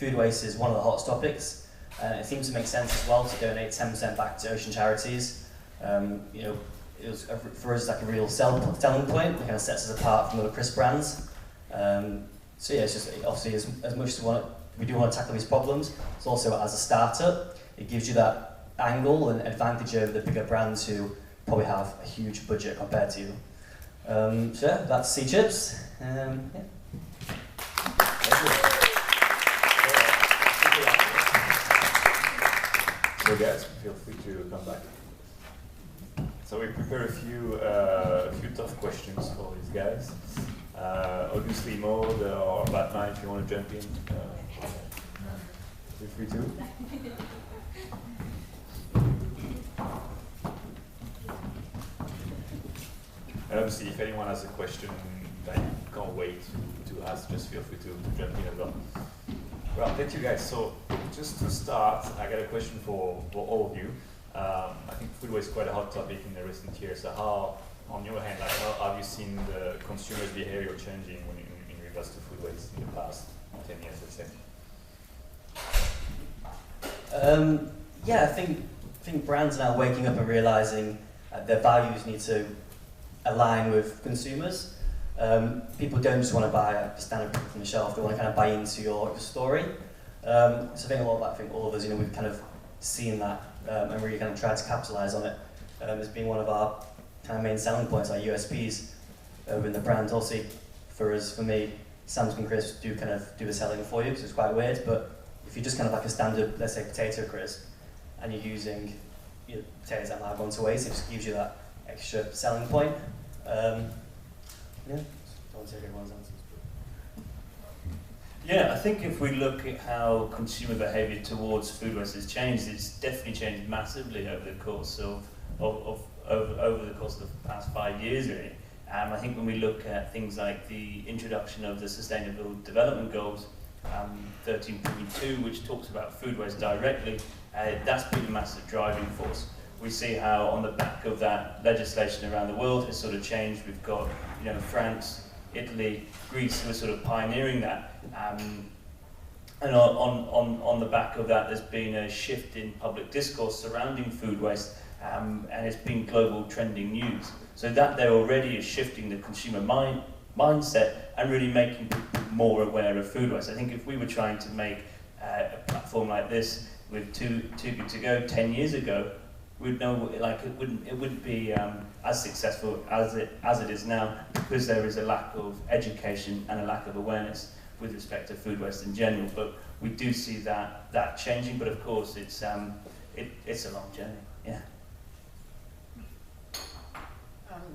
food waste is one of the hottest topics. It seems to make sense as well to donate 10% back to ocean charities. You know, it was for us like a real selling point. It kind of sets us apart from other crisp brands. So yeah, it's just obviously as much as we do want to tackle these problems, it's also as a startup, it gives you that angle and advantage over the bigger brands who probably have a huge budget compared to you. So yeah, that's Seachips. Yeah. So guys, feel free to come back. So we prepare a few tough questions for these guys. Obviously, Maud or Batman, if you want to jump in, feel free to. And obviously, if anyone has a question that you can't wait to ask, just feel free to jump in as well. Well, thank you guys. So just to start, I got a question for all of you. I think food waste is quite a hot topic in the recent years. So how, on your hand, like how have you seen the consumer's behavior changing in regards to food waste in the past 10 years, let's say? Yeah, I think brands are now waking up and realizing their values need to align with consumers. People don't just want to buy a standard product from the shelf; they want to kind of buy into your story. So I think all of us, we've kind of seen that and really kind of tried to capitalize on it as being one of our kind of main selling points, our USPs within the brand. Obviously, for me, Sam's and Crisp do kind of do the selling for you because it's quite weird. But if you're just kind of like a standard, let's say, potato crisp, and you're using potatoes that might have gone to waste, it just gives you that extra selling point. Yeah, don't take everyone's answers. Yeah, I think if we look at how consumer behaviour towards food waste has changed, it's definitely changed massively over the course of the past 5 years, really. I think when we look at things like the introduction of the Sustainable Development Goals, 13.2, which talks about food waste directly, that's been a massive driving force. We see how on the back of that legislation around the world has sort of changed. We've got, France, Italy, Greece who are sort of pioneering that. And on the back of that, there's been a shift in public discourse surrounding food waste, and it's been global trending news. So that there already is shifting the consumer mindset and really making people more aware of food waste. I think if we were trying to make a platform like this with Too Good To Go 10 years ago, we'd know it wouldn't be as successful as it is now, because there is a lack of education and a lack of awareness with respect to food waste in general. But we do see that changing. But of course, it's a long journey. Yeah.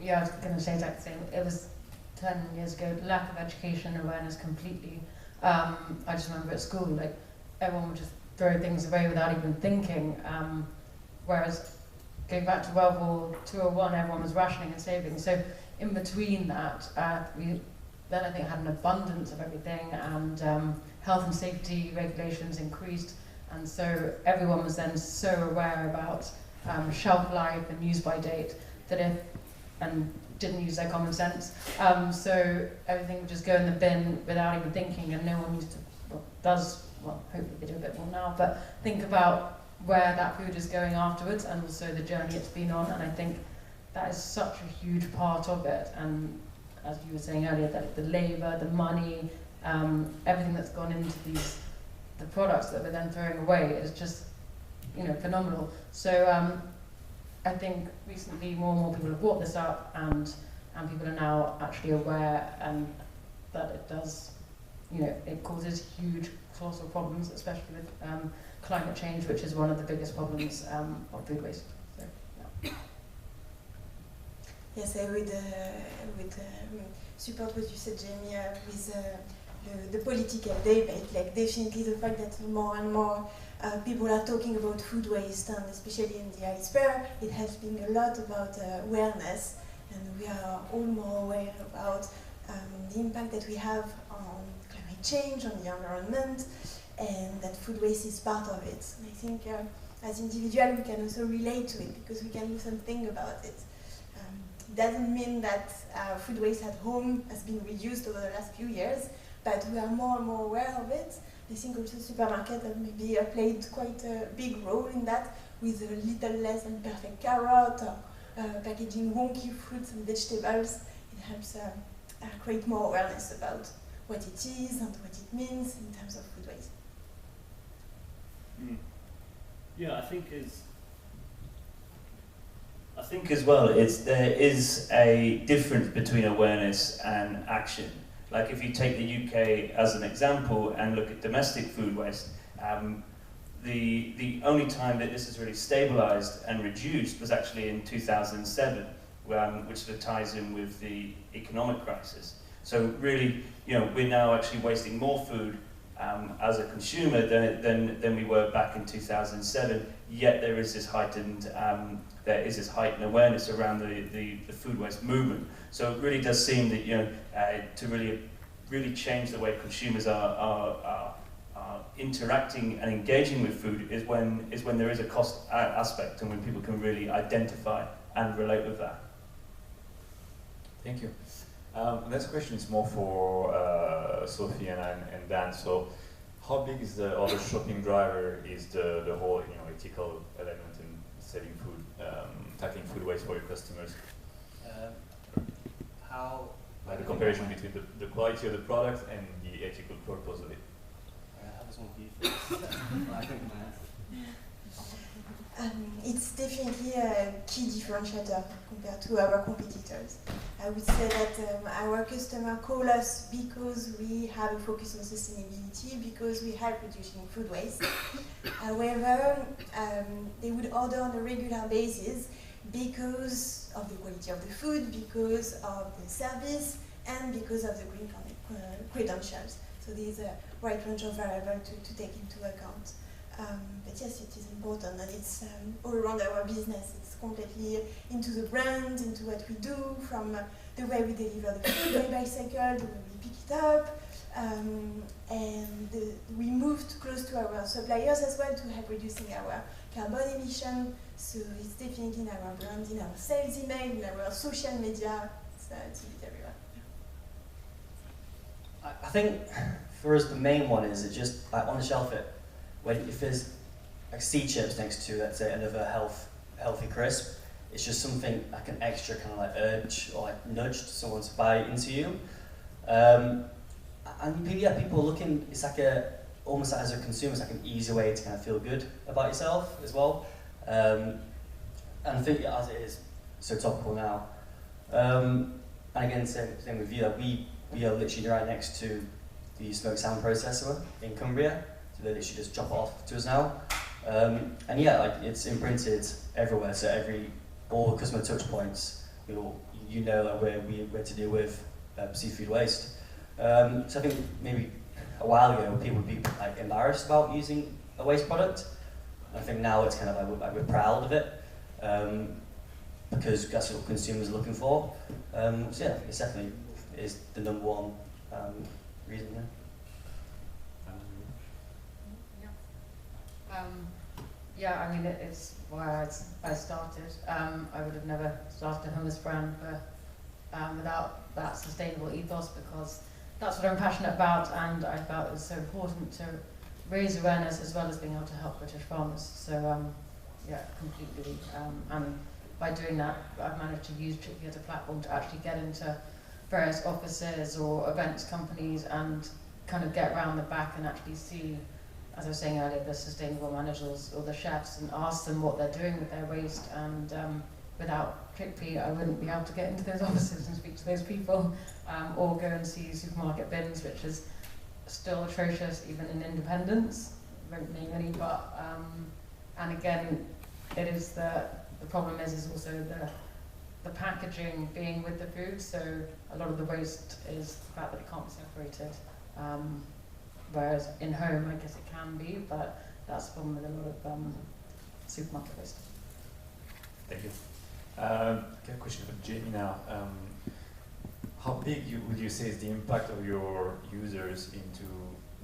Yeah, I was going to say exactly the same. It was 10 years ago, lack of education and awareness completely. I just remember at school, like everyone would just throw things away without even thinking. Whereas going back to World War II or I, everyone was rationing and saving. So in between that, we then I think had an abundance of everything, and health and safety regulations increased, and so everyone was then so aware about shelf life and use by date and didn't use their common sense. So everything would just go in the bin without even thinking, and no one used to, hopefully they do a bit more now, but think about where that food is going afterwards, and also the journey it's been on. And I think that is such a huge part of it. And as you were saying earlier, that the labour, the money, everything that's gone into the products that we're then throwing away is just, phenomenal. So I think recently more and more people have brought this up, and people are now actually aware, and that it does, it causes huge social problems, especially with climate change, which is one of the biggest problems of food waste. So, yeah. Yes, I would support what you said, Jamie, with the political debate. Like, definitely the fact that more and more people are talking about food waste, and especially in the Elysa, it has been a lot about awareness, and we are all more aware about the impact that we have on climate change, on the environment, and that food waste is part of it. And I think as individuals we can also relate to it, because we can do something about it. It doesn't mean that food waste at home has been reduced over the last few years, but we are more and more aware of it, I think also supermarket have maybe played quite a big role in that, with a little less than perfect carrot, or packaging wonky fruits and vegetables. It helps create more awareness about what it is and what it means in terms of food waste. Yeah, I think as well, there is a difference between awareness and action. Like if you take the UK as an example and look at domestic food waste, the only time that this has really stabilised and reduced was actually in 2007, which sort of ties in with the economic crisis. So really, we're now actually wasting more food as a consumer than we were back in 2007. Yet there is this heightened awareness around the food waste movement. So it really does seem that to really change the way consumers are interacting and engaging with food is when there is a cost aspect and when people can really identify and relate with that. Thank you. Next question is more for Sophie and Dan. So, how big is the other shopping driver is the whole ethical element in saving food, tackling food waste for your customers? How? Like the comparison between the quality of the product and the ethical purpose of it. How does one view first? I think It's definitely a key differentiator compared to our competitors. I would say that our customers call us because we have a focus on sustainability, because we help reducing food waste. However, they would order on a regular basis because of the quality of the food, because of the service, and because of the green credentials. So there's a wide range of variables to take into account. But yes, it is important, and it's all around our business. It's completely into the brand, into what we do, from the way we deliver the food by bicycle, the way we pick it up, and we moved close to our suppliers as well to help reducing our carbon emission. So it's definitely in our brand, in our sales email, in our social media. It's a bit everywhere. I think for us the main one is it just like on the shelf if there's like Seachips next to, let's say, another healthy crisp, it's just something like an extra kind of like urge or like nudge to someone to buy into you. And people are looking, it's like almost like as a consumer, it's like an easy way to kind of feel good about yourself as well. And I think as it is so topical now. And again, same with you, like we are literally right next to the smoked salmon processor in Cumbria. So they literally just drop it off to us now. And yeah, like it's imprinted everywhere, so all the customer touch points, like where to deal with seafood waste. So I think maybe a while ago people would be like embarrassed about using a waste product. I think now it's kind of like we're proud of it, because that's what consumers are looking for. So yeah, it's definitely is the number one reason. Yeah. Yeah, I mean, it's why I started. I would have never started a hummus brand without that sustainable ethos, because that's what I'm passionate about, and I felt it was so important to raise awareness as well as being able to help British farmers. So yeah, completely. And by doing that, I've managed to use Chickpea as a platform to actually get into various offices or events companies and kind of get around the back and actually see, as I was saying earlier, the sustainable managers or the chefs, and ask them what they're doing with their waste. And without Chickpea, I wouldn't be able to get into those offices and speak to those people, or go and see supermarket bins, which is still atrocious even in independents. Won't name any, but and again, it is the problem is also the packaging being with the food. So a lot of the waste is the fact that it can't be separated. Whereas in home, I guess it can be, but that's the problem with a lot of supermarket waste. Thank you. Okay, a question for Jamie now. How big would you say is the impact of your users into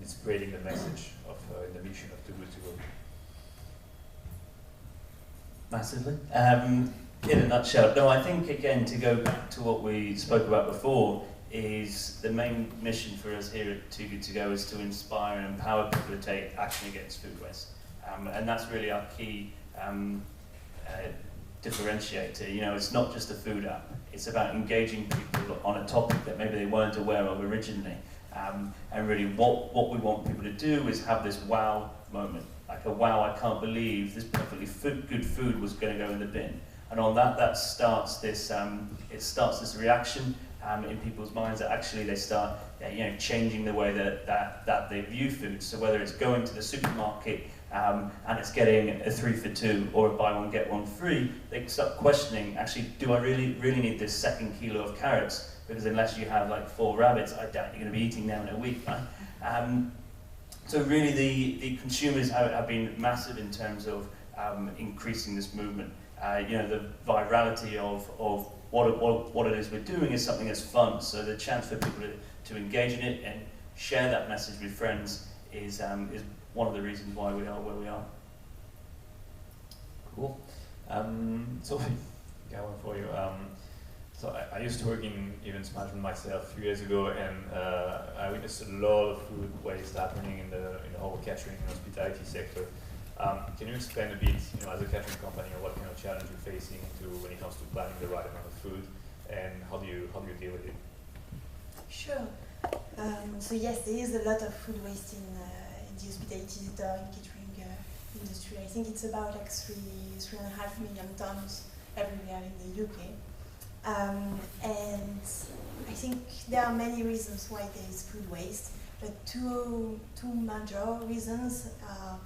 spreading the message of the mission of Too Good To Go? Massively. In a nutshell, no, I think again, to go back to what we spoke about before, is the main mission for us here at Too Good To Go is to inspire and empower people to take action against food waste. And that's really our key differentiator. You know, it's not just a food app, it's about engaging people on a topic that maybe they weren't aware of originally. And really what we want people to do is have this wow moment, like a wow, I can't believe this perfectly good food was going to go in the bin. And on that starts this, it starts this reaction in people's minds that actually they start changing the way that they view food. So whether it's going to the supermarket and it's getting a 3 for 2 or a buy one get one free, they start questioning, actually, do I really need this 2 kilo of carrots? Because unless you have like 4 rabbits, I doubt you're going to be eating them in a week, right? So really the consumers have been massive in terms of increasing this movement. The virality of what it is we're doing is something that's fun. So the chance for people to engage in it and share that message with friends is one of the reasons why we are where we are. Cool. Sophie, got one for you. So I used to work in events management myself a few years ago, and I witnessed a lot of food waste happening in the whole catering and hospitality sector. Can you explain a bit, as a catering company, what kind of challenge you're facing when it comes to planning the right amount of food, and how do you deal with it? Sure. So yes, there is a lot of food waste in the hospitality sector, in catering industry. I think it's about like 3.5 million tons everywhere in the UK. And I think there are many reasons why there is food waste, but two major reasons are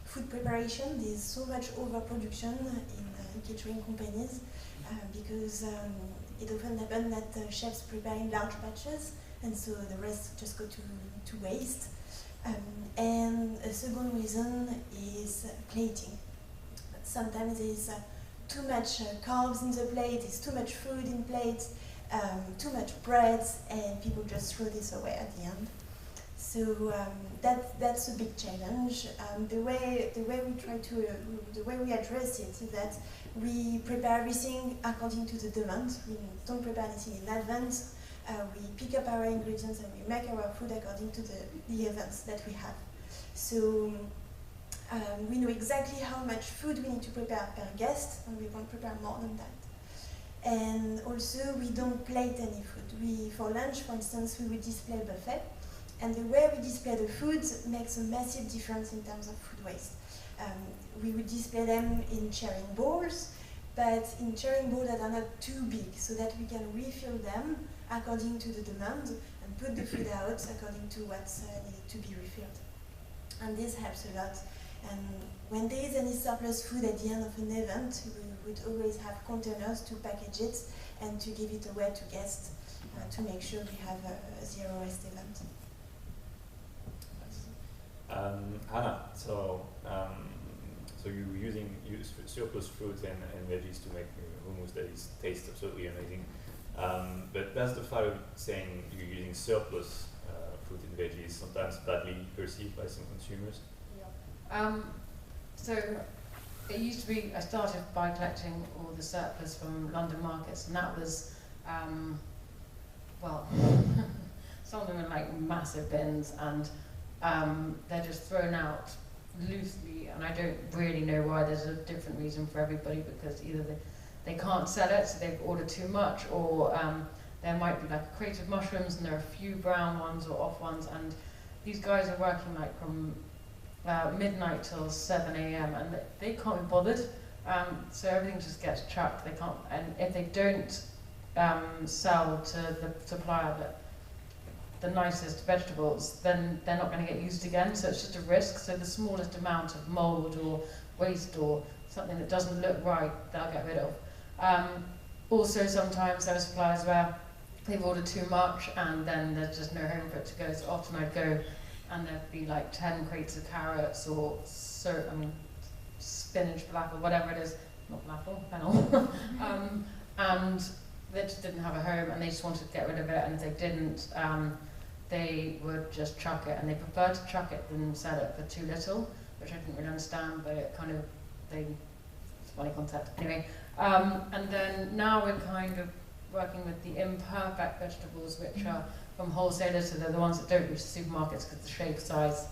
food preparation. There's so much overproduction in catering companies because it often happens that chefs prepare in large batches, and so the rest just go to waste. And a second reason is plating. Sometimes there's too much carbs in the plate, there's too much food in plates, too much bread, and people just throw this away at the end. So that's a big challenge. The way we address it is that we prepare everything according to the demand. We don't prepare anything in advance. We pick up our ingredients and we make our food according to the events that we have. So we know exactly how much food we need to prepare per guest, and we won't prepare more than that. And also, we don't plate any food. For lunch, for instance, we will display a buffet, and the way we display the food makes a massive difference in terms of food waste. We will display them in sharing bowls, but in sharing bowls that are not too big, so that we can refill them according to the demand and put the food out according to what's needed to be refilled. And this helps a lot. And when there is any surplus food at the end of an event, we would always have containers to package it and to give it away to guests to make sure we have a zero waste event. Hannah, so you're using surplus fruit and veggies to make hummus that tastes absolutely amazing. But that's the fact of saying you're using surplus fruit and veggies sometimes badly perceived by some consumers. So it used to be, I started by collecting all the surplus from London markets, and that was, some of them are like massive bins, and they're just thrown out loosely, and I don't really know why. There's a different reason for everybody, because either they can't sell it, so they've ordered too much, or there might be like a crate of mushrooms and there are a few brown ones or off ones, and these guys are working like from midnight till 7 a.m. and they can't be bothered, so everything just gets chucked. They can't, and if they don't sell to the supplier the nicest vegetables, then they're not going to get used again, so it's just a risk. So the smallest amount of mould or waste or something that doesn't look right, they'll get rid of. Also, sometimes there are suppliers where they've ordered too much and then there's just no home for it to go, so often I'd go and there'd be like 10 crates of carrots or spinach, falafel, whatever it is, not falafel, fennel, and they just didn't have a home and they just wanted to get rid of it, and if they didn't, they would just chuck it, and they prefer to chuck it than sell it for too little, which I didn't really understand, but it kind of, it's a funny concept. Anyway, and then now we're kind of working with the imperfect vegetables, which are from wholesalers, so they're the ones that don't reach the supermarkets because of the shape size.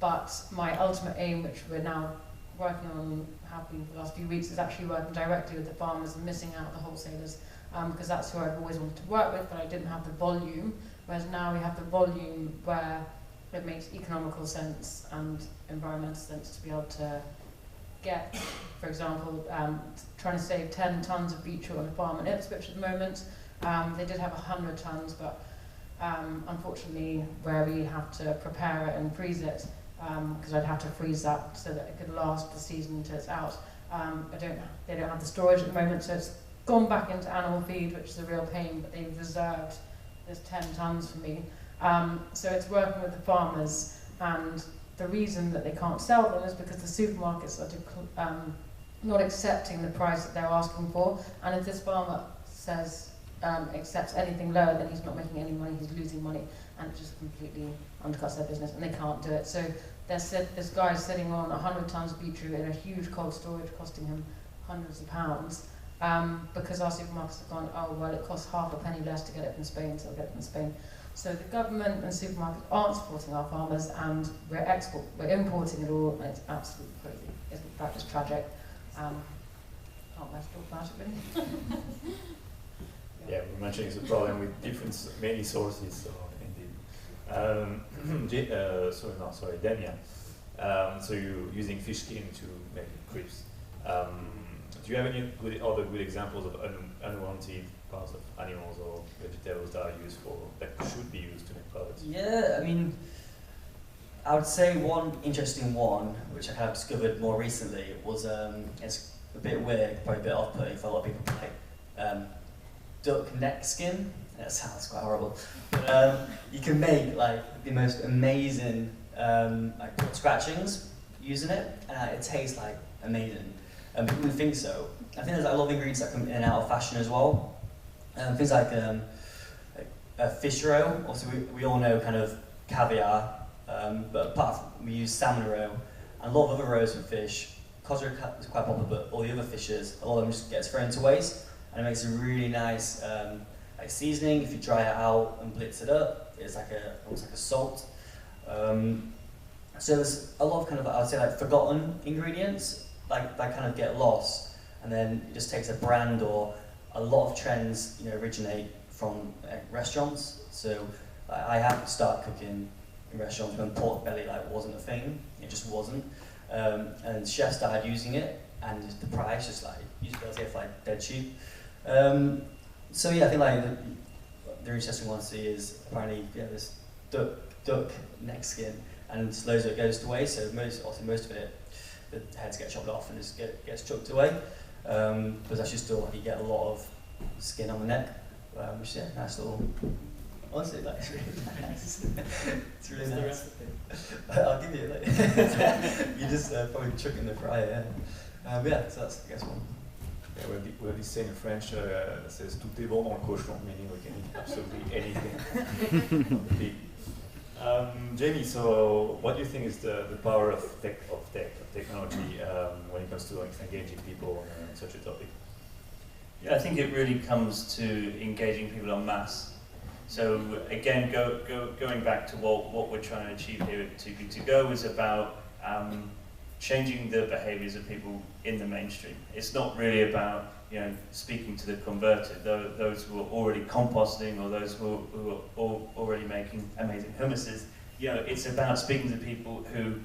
But my ultimate aim, which we're now working on, have been for the last few weeks, is actually working directly with the farmers and missing out the wholesalers, because that's who I've always wanted to work with, but I didn't have the volume, whereas now we have the volume where it makes economical sense and environmental sense to be able to get, for example, trying to save 10 tonnes of beetroot on a farm in Ipswich at the moment. They did have 100 tonnes, but unfortunately where we have to prepare it and freeze it, because I'd have to freeze that so that it could last the season until it's out. They don't have the storage at the moment, so it's gone back into animal feed, which is a real pain, but they've reserved this 10 tonnes for me. So it's working with the farmers, and the reason that they can't sell them is because the supermarkets are not accepting the price that they're asking for, and if this farmer says accepts anything lower, then he's not making any money, he's losing money, and it just completely undercuts their business, and they can't do it. So this guy's sitting on 100 tonnes of beetroot in a huge cold storage, costing him hundreds of pounds, because our supermarkets have gone, oh well, it costs half a penny less to get it from Spain, so I'll get it from Spain. So the government and supermarkets aren't supporting our farmers, and we're importing it all, and it's absolutely crazy. It's in fact just tragic. Can't let's talk about it really. Yeah, we're mentioning the problem with different, many sources, so indeed. Damien. So you're using fish skin to make crisps. Do you have any other good examples of unwanted parts of animals or vegetables that should be used to make products? Yeah, I mean, I would say one interesting one, which I kind of discovered more recently, was it's a bit weird, probably a bit off-putting for a lot of people, like duck neck skin. That sounds quite horrible. But, you can make like the most amazing like scratchings using it, and it tastes like amazing. And people who think so. I think there's like, a lot of ingredients that come in and out of fashion as well. Things like fish roe. Also, we all know kind of caviar, but apart from, we use salmon roe and a lot of other roes for fish. Cod roe is quite popular, but all the other fishes, a lot of them just gets thrown to waste, and it makes a really nice like seasoning. If you dry it out and blitz it up, it's like almost like a salt. So there's a lot of kind of, I would say, like forgotten ingredients like that kind of get lost, and then it just takes a brand, or a lot of trends, originate from restaurants. So I had to start cooking in restaurants when pork belly wasn't a thing. It just wasn't, and chefs started using it, and the price just you just be able to get for dead cheap. So yeah, I think the interesting one to see is apparently this duck neck skin, and loads of it goes to waste. So most of it, the heads get chopped off and just gets chucked away. But that's just still you get a lot of skin on the neck, which is nice little. Honestly, it's really nice. It's really nice. I'll give you it later. You just probably chuck it in the fryer. Yeah, so that's I guess one. Yeah, we have this saying in French that says "tout est bon dans le cochon," meaning we can eat absolutely anything. Jamie, so what do you think is the power of technology when it comes to engaging people on such a topic? Yeah, I think it really comes to engaging people en masse. So again, going back to what we're trying to achieve here at Too Good To Go is about changing the behaviours of people in the mainstream. It's not really about speaking to the converted, those who are already composting or those who are already making amazing hummuses. It's about speaking to people who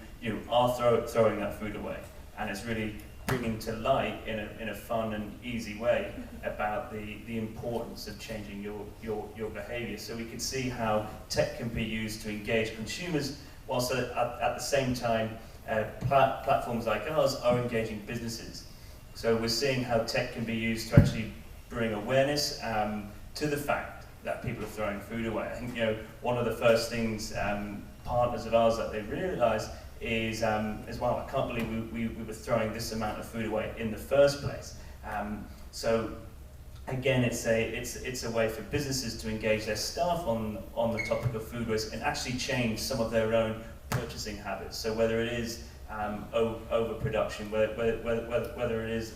are throwing that food away, and it's really bringing to light in a fun and easy way about the importance of changing your behaviour. So we could see how tech can be used to engage consumers, whilst at the same time platforms like ours are engaging businesses. So we're seeing how tech can be used to actually bring awareness to the fact that people are throwing food away. I think one of the first things partners of ours that they realise is wow, I can't believe we were throwing this amount of food away in the first place. So again, it's a way for businesses to engage their staff on the topic of food waste and actually change some of their own purchasing habits. So whether it is overproduction, whether it is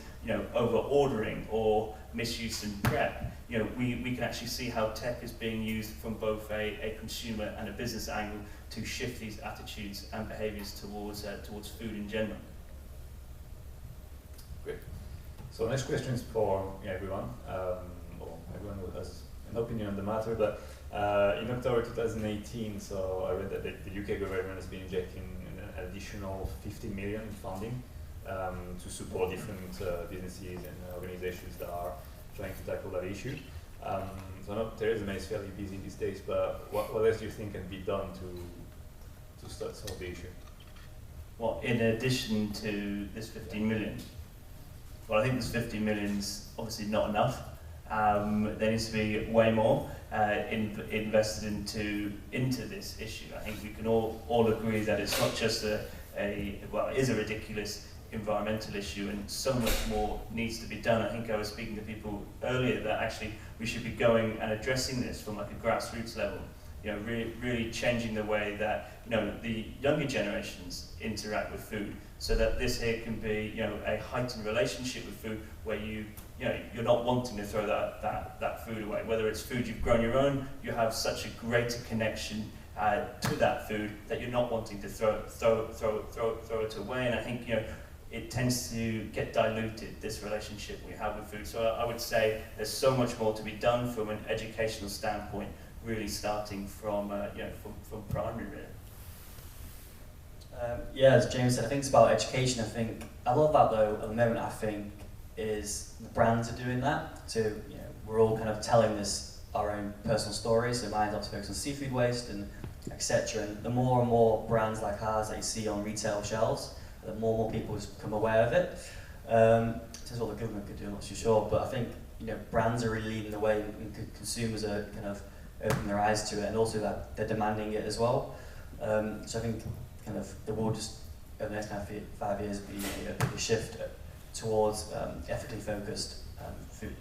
over ordering or misuse and prep. We can actually see how tech is being used from both a consumer and a business angle to shift these attitudes and behaviours towards food in general. Great. So next question is for everyone, or everyone who has an opinion on the matter. But in October 2018, so I read that the UK government has been injecting an additional 50 million in funding to support different businesses and organizations that are trying to tackle that issue. So I know Theresa May is fairly busy these days, but what else do you think can be done to start solve the issue? Well, in addition to this 15 million? Well, I think this 50 million's obviously not enough. There needs to be way more invested into this issue. I think we can all agree that it's not just well, it is a ridiculous environmental issue, and so much more needs to be done. I think I was speaking to people earlier that actually we should be going and addressing this from like a grassroots level. Really changing the way that the younger generations interact with food, so that this here can be a heightened relationship with food, where you're not wanting to throw that food away. Whether it's food you've grown your own, you have such a greater connection to that food that you're not wanting to throw it away. And I think it tends to get diluted, this relationship we have with food. So I would say there's so much more to be done from an educational standpoint, really starting from primary, really. Yeah, as James said, I think it's about education. I think a lot of that, though, at the moment, I think, is the brands are doing that. So we're all kind of telling our own personal stories. So mine's obviously focused on seafood waste and etc. And the more and more brands like ours that you see on retail shelves, the more and more people become aware of it. This is what the government could do, I'm not too sure, but I think brands are really leading the way, and consumers are kind of opening their eyes to it, and also that they're demanding it as well. So I think kind of there will just over the next kind of 5 years be a shift towards ethically focused food.